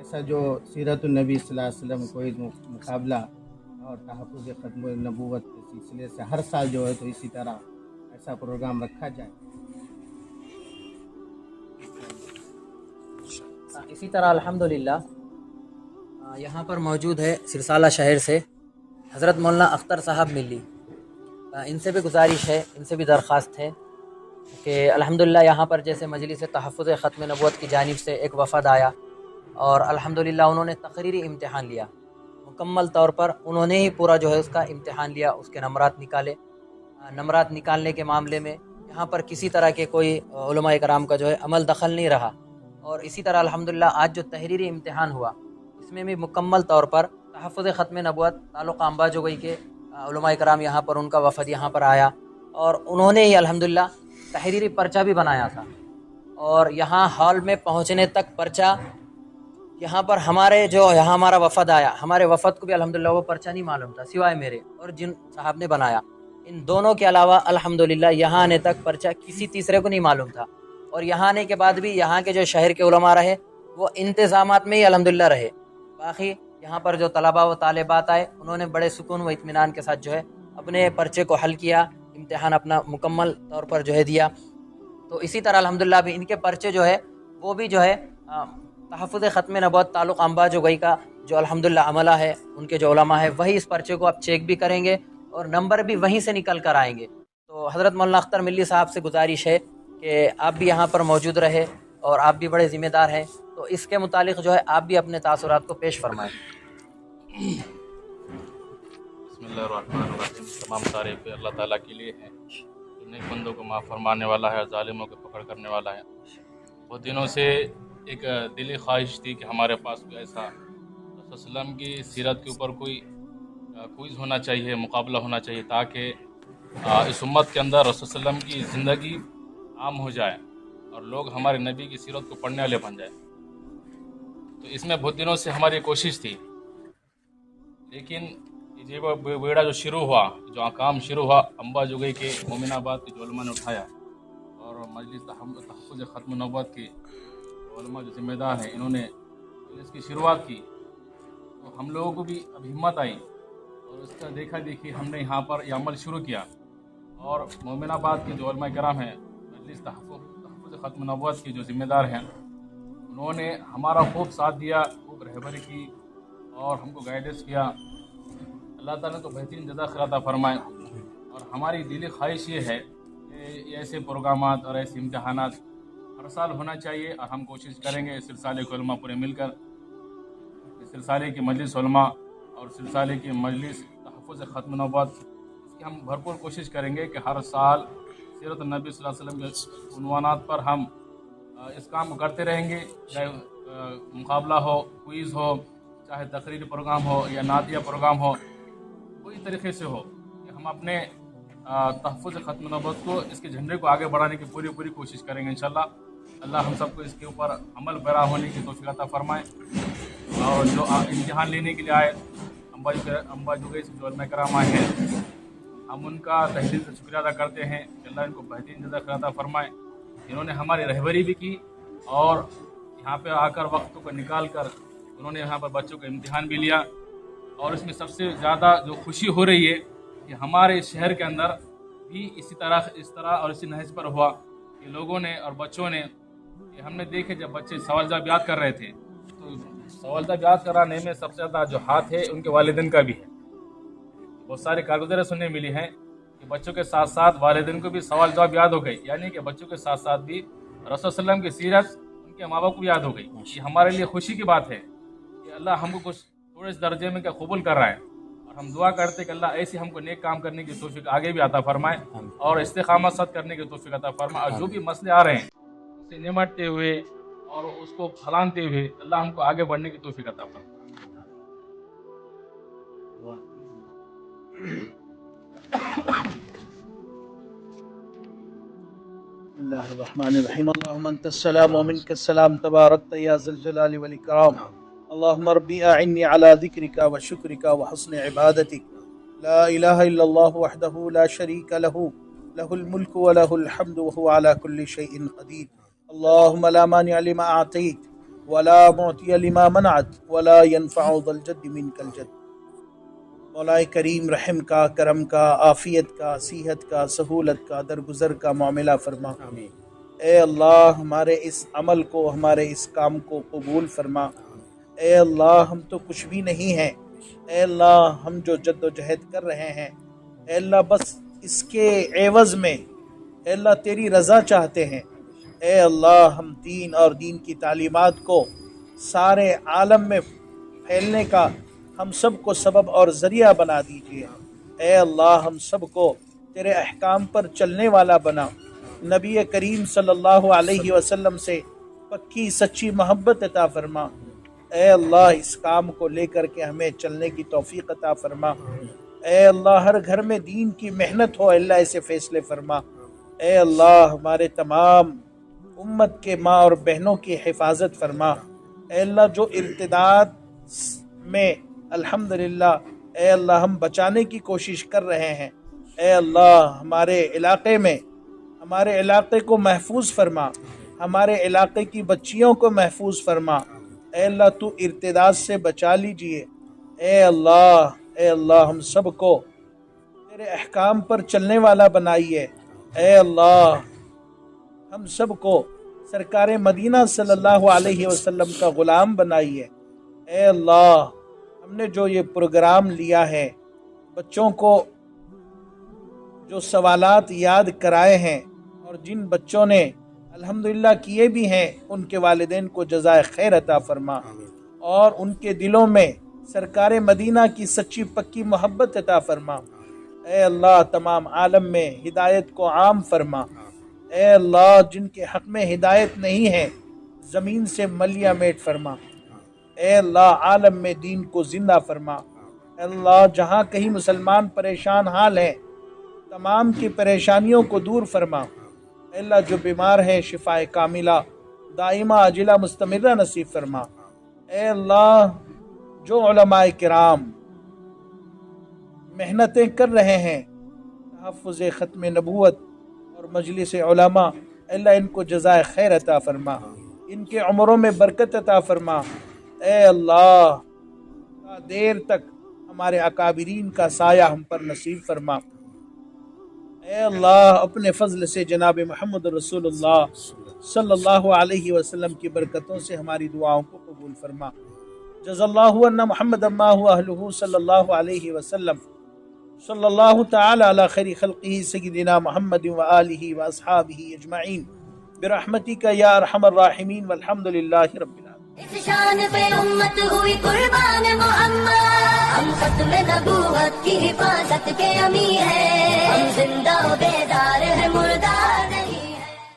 ایسا جو سیرت النبی صلی اللہ علیہ وسلم کوئی مقابلہ اور تحفظ ختم نبوت کے سلسلے سے ہر سال جو ہے تو اسی طرح ایسا پروگرام رکھا جائے. اسی طرح الحمدللہ یہاں پر موجود ہے سرسالہ شہر سے حضرت مولانا اختر صاحب ملی. ان سے بھی گزارش ہے، ان سے بھی درخواست ہے کہ الحمدللہ یہاں پر جیسے مجلس تحفظ ختم نبوت کی جانب سے ایک وفد آیا اور الحمدللہ انہوں نے تقریری امتحان لیا، مکمل طور پر انہوں نے ہی پورا جو ہے اس کا امتحان لیا، اس کے نمرات نکالے. نمرات نکالنے کے معاملے میں یہاں پر کسی طرح کے کوئی علماء کرام کا جو ہے عمل دخل نہیں رہا. اور اسی طرح الحمدللہ آج جو تحریری امتحان ہوا اس میں بھی مکمل طور پر تحفظ ختم نبوت تعلق انبا جوگئی کے علماء کرام یہاں پر، ان کا وفد یہاں پر آیا اور انہوں نے ہی الحمدللہ تحریری پرچہ بھی بنایا تھا. اور یہاں ہال میں پہنچنے تک پرچہ یہاں پر یہاں ہمارا وفد آیا، ہمارے وفد کو بھی الحمدللہ وہ پرچہ نہیں معلوم تھا سوائے میرے اور جن صاحب نے بنایا. ان دونوں کے علاوہ الحمدللہ یہاں آنے تک پرچہ کسی تیسرے کو نہیں معلوم تھا. اور یہاں آنے کے بعد بھی یہاں کے جو شہر کے علماء رہے وہ انتظامات میں ہی الحمدللہ رہے. باقی یہاں پر جو طلباء و طالبات آئے انہوں نے بڑے سکون و اطمینان کے ساتھ جو ہے اپنے پرچے کو حل کیا، امتحان اپنا مکمل طور پر جو ہے دیا. تو اسی طرح الحمدللہ بھی ان کے پرچے جو ہے وہ بھی جو ہے تحفظ ختم نبوت تعلق انبا جوگئی کا جو الحمدللہ عملہ ہے، ان کے جو علماء ہے وہی اس پرچے کو اب چیک بھی کریں گے اور نمبر بھی وہیں سے نکل کر آئیں گے. تو حضرت مولانا اختر ملی صاحب سے گزارش ہے کہ آپ بھی یہاں پر موجود رہے اور آپ بھی بڑے ذمہ دار ہیں، تو اس کے متعلق جو ہے آپ بھی اپنے تاثرات کو پیش فرمائیں. بسم اللہ الرحمن الرحیم. تمام تعریف اللہ تعالیٰ کے لیے ہیں جو نیک بندوں کو معاف فرمانے والا ہے، ظالموں کو پکڑ کرنے والا ہے. بہت دنوں سے ایک دلی خواہش تھی کہ ہمارے پاس کوئی ایسا رسول اللہ علیہ وسلم کی سیرت کے اوپر کوئی کوئز ہونا چاہیے، مقابلہ ہونا چاہیے، تاکہ اس امت کے اندر رسول اللہ علیہ وسلم کی زندگی عام ہو جائے اور لوگ ہمارے نبی کی سیرت کو پڑھنے والے بن جائے. تو اس میں بہت دنوں سے ہماری کوشش تھی، لیکن یہ بیڑا جو شروع ہوا، جو کام شروع ہوا انبا جوگئی کے مومن آباد کے جو علماء نے اٹھایا اور مجلس تحفظ ختم نبوت کے علماء جو ذمہ دار ہیں انہوں نے اس کی شروعات کی، تو ہم لوگوں کو بھی اب ہمت آئی اور اس کا دیکھا دیکھی ہم نے یہاں پر یہ عمل شروع کیا. اور مومن آباد کے جو علماء کرام ہیں، مجلس تحفظ ختم نبوت کے جو ذمہ دار ہیں، انہوں نے ہمارا خوب ساتھ دیا، خوب رہبری کی اور ہم کو گائیڈنس کیا. اللہ تعالیٰ کو بہترین جزا خیر عطا فرمائے. اور ہماری دلی خواہش یہ ہے کہ ایسے پروگرامات اور ایسے امتحانات ہر سال ہونا چاہیے، اور ہم کوشش کریں گے اس سلسلے کے علماء پورے مل کر، اس سلسلے کی مجلس علماء اور سلسلے کی مجلس تحفظ ختم نبوت، اس کی ہم بھرپور کوشش کریں گے کہ ہر سال سیرت النبی صلی اللہ علیہ وسلم کے عنوانات پر ہم اس کام کو کرتے رہیں گے، چاہے مقابلہ ہو، کوئز ہو، چاہے تقریری پروگرام ہو یا نعتیہ پروگرام ہو، کوئی طریقے سے ہو، کہ ہم اپنے تحفظ ختم نبوت کو، اس کے جھنڈے کو آگے بڑھانے کی پوری کوشش کریں گے انشاءاللہ. اللہ ہم سب کو اس کے اوپر عمل پیرا ہونے کی توفیق عطا فرمائے. اور جو امتحان لینے کے لیے آئے انبا جوگئی سے جو علماء کرام آئے ہیں، ہم ان کا تہ دل سے شکریہ ادا کرتے ہیں کہ اللہ ان کو بہترین جزا خیر عطا فرمائے. انہوں نے ہماری رہبری بھی کی اور یہاں پہ آ کر وقت کو نکال کر انہوں نے یہاں پر بچوں کا امتحان بھی لیا. اور اس میں سب سے زیادہ جو خوشی ہو رہی ہے کہ ہمارے شہر کے اندر بھی اس طرح اور اسی نہج پر ہوا کہ لوگوں نے اور بچوں نے، کہ ہم نے دیکھے جب بچے سوال جواب یاد کر رہے تھے تو سوال جواب یاد کرانے میں سب سے زیادہ جو ہاتھ ہے ان کے والدین کا بھی ہے. بہت ساری کارگزاریں سننے ملی ہیں کہ بچوں کے ساتھ ساتھ والدین کو بھی سوال جواب یاد ہو گئی، یعنی کہ بچوں کے ساتھ ساتھ بھی رسول صلی اللہ علیہ وسلم کی سیرت ان کے ماں باپ کو یاد ہو گئی. یہ ہمارے لیے خوشی کی بات ہے کہ اللہ ہم کو کچھ تھوڑے اس درجے میں کیا قبول کر رہا ہے. اور ہم دعا کرتے کہ اللہ ایسی ہم کو نیک کام کرنے کی توفیق آگے بھی عطا فرمائے اور استقامت ست کرنے کی توفیق عطا فرمائے. اور جو بھی مسئلے آ رہے ہیں اسے نمٹتے ہوئے اور اس کو پھلانتے ہوئے اللہ ہم کو آگے بڑھنے کی توفیق عطا فرمائے. الله الرحمن الرحيم. اللهم أنت السلام ومنك السلام، تباركت يا ذا الجلال والإكرام. اللهم ربي أعني على ذكرك وشكرك وحسن عبادتك. لا إله إلا الله وحده لا شريك له، له الملك وله الحمد وهو على كل شيء قدير. اللهم لا مانع لما أعطيت ولا معطی لما منعت ولا ينفع ذا الجد منك الجد۔ مولا کریم رحم کا، کرم کا، عافیت کا، صحت کا، سہولت کا، درگزر کا معاملہ فرما۔ اے اللہ ہمارے اس عمل کو، ہمارے اس کام کو قبول فرما۔ اے اللہ ہم تو کچھ بھی نہیں ہیں، اے اللہ ہم جو جد و جہد کر رہے ہیں، اے اللہ بس اس کے عوض میں اے اللہ تیری رضا چاہتے ہیں۔ اے اللہ ہم دین اور دین کی تعلیمات کو سارے عالم میں پھیلنے کا ہم سب کو سبب اور ذریعہ بنا دیجیے۔ اے اللہ ہم سب کو تیرے احکام پر چلنے والا بنا۔ نبی کریم صلی اللہ علیہ وسلم سے پکی سچی محبت عطا فرما۔ اے اللہ اس کام کو لے کر کے ہمیں چلنے کی توفیق عطا فرما۔ اے اللہ ہر گھر میں دین کی محنت ہو، اللہ ایسے فیصلے فرما۔ اے اللہ ہمارے تمام امت کے ماں اور بہنوں کی حفاظت فرما۔ اے اللہ جو ارتداد میں الحمدللہ اے اللہ ہم بچانے کی کوشش کر رہے ہیں، اے اللہ ہمارے علاقے میں، ہمارے علاقے کو محفوظ فرما، ہمارے علاقے کی بچیوں کو محفوظ فرما۔ اے اللہ تو ارتداد سے بچا لیجئے۔ اے اللہ ہم سب کو تیرے احکام پر چلنے والا بنائیے۔ اے اللہ ہم سب کو سرکار مدینہ صلی اللہ علیہ وسلم کا غلام بنائیے۔ اے اللہ ہم نے جو یہ پروگرام لیا ہے، بچوں کو جو سوالات یاد کرائے ہیں اور جن بچوں نے الحمدللہ کیے بھی ہیں، ان کے والدین کو جزائے خیر عطا فرما اور ان کے دلوں میں سرکار مدینہ کی سچی پکی محبت عطا فرما۔ اے اللہ تمام عالم میں ہدایت کو عام فرما۔ اے اللہ جن کے حق میں ہدایت نہیں ہے، زمین سے ملیہ میٹ فرما۔ اے اللہ عالم میں دین کو زندہ فرما۔ اے اللہ جہاں کہیں مسلمان پریشان حال ہیں، تمام کی پریشانیوں کو دور فرما۔ اے اللہ جو بیمار ہے شفاء کاملہ دائمہ عاجلہ مستمرہ نصیب فرما۔ اے اللہ جو علماء کرام محنتیں کر رہے ہیں تحفظ ختم نبوت اور مجلس علماء، اے اللہ ان کو جزائے خیر عطا فرما، ان کے عمروں میں برکت عطا فرما۔ اے اللہ دیر تک ہمارے اکابرین کا سایہ ہم پر نصیب فرما۔ اے اللہ اپنے فضل سے جناب محمد رسول اللہ صلی اللہ علیہ وسلم کی برکتوں سے ہماری دعاؤں کو قبول فرما۔ جزا اللہ عنا محمد ما هو اہلہ صلی اللہ علیہ وسلم، صلی اللہ تعالی علی خیر خلقہ سیدنا محمد وآلہ واصحابہ اجمعین برحمتک یا ارحم الراحمین والحمد للہ رب العالمین۔ اس شان پہ امت ہوئی قربان محمد، ہم ختم نبوت کی حفاظت کے امیر ہے